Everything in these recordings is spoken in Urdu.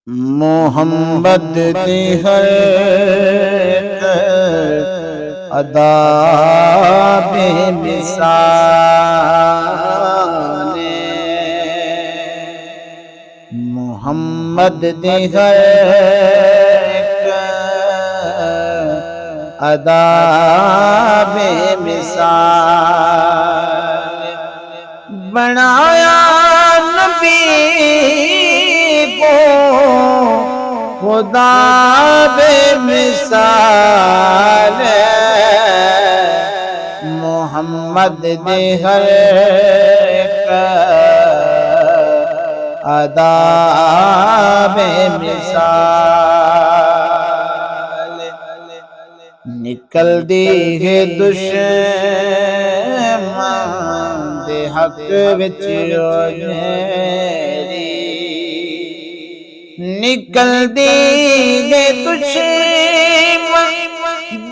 محمد دی ہر ایک ادا بے مثال محمد دی ہر ایک ادا بے مثال بنایا نبی کو خدا بے مثال محمد دے ہر ایک ادا بے مثال نکل دی ہے دشمن دے حق وچ نکل دی گے دشمن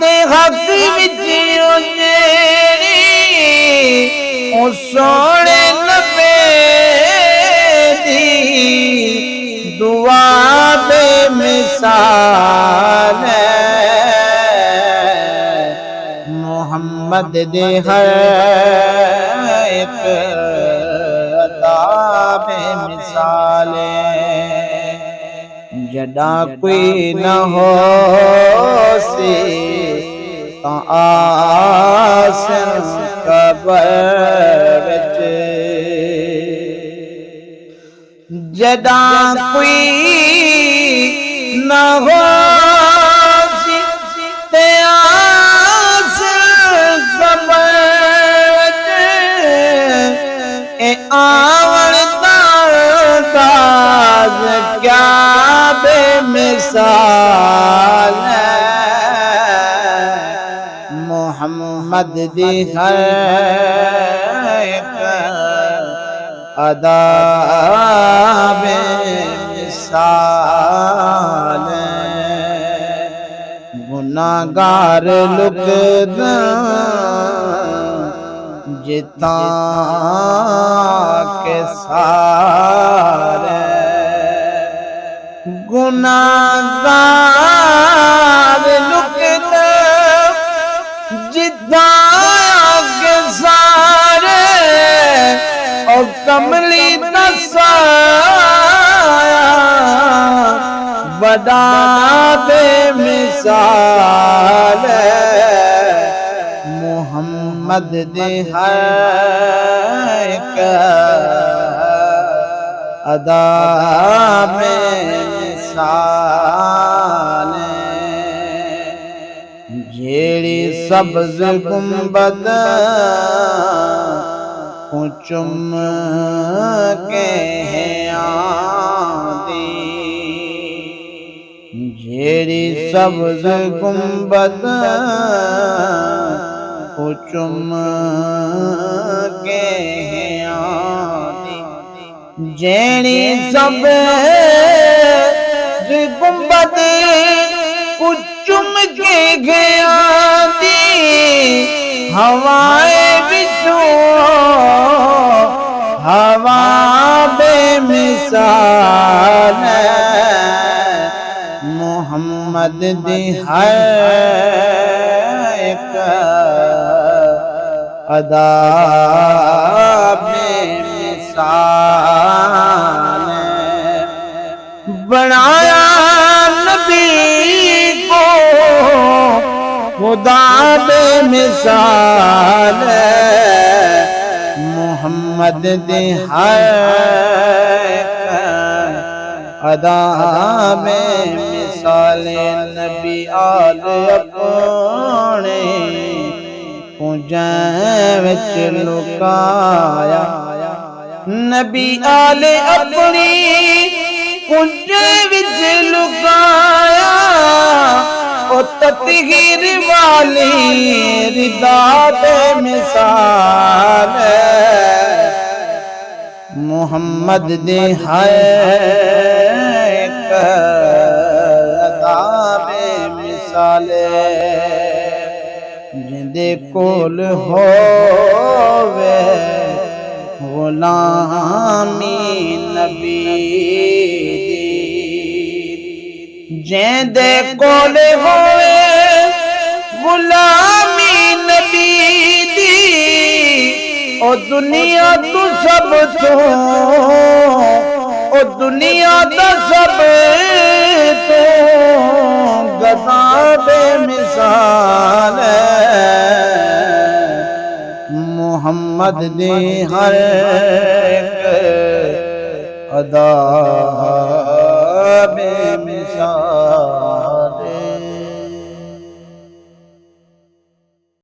دے حق وچ او سونے نبی دی دعا بے مثال محمد دے ہر ایک ادا بے مثال جڑا کوئی نہ ہو سی تا آسن قبر وچ جڑا کوئی نہ ہو سی تے آسن قبر وچ اے آون داز کیا بے مثال محمد دی ہر ایک ادا بے مثال گناہگار لکدا جتاں کے سارے گناہگار لکدا جتاں کے سارے او کملی دا سایہ بڑا بے مثال محمد دے ہر ایک ادا بے مثال جیڑی سبز گنبد کو چم کے آندی جیڑی سبز گنبد کو چم کے آندی جیڑی سبز گنبد کو چم کے آندی ہوائیں بچوں ہوا بے مثال محمد دی ہر ایک ادا بے مثال بنایا نبی کو خدا بے مثال محمد دے ہر ادا بے مثال نبی آل اپنے کنجیں وچ لکایا نبی آل اپنی کنجیں وچ لکایا او تطہیر والی رضا بے مثال محمد دے ہر ایک ادا بے مثال جندے کول ہووے غلامی نبی دی جیندے کول ہوئے غلامی نبی دی او دنیا تو سب تو او دنیا دا سب تو گدا بے مثال محمد دی ہر ایک ادا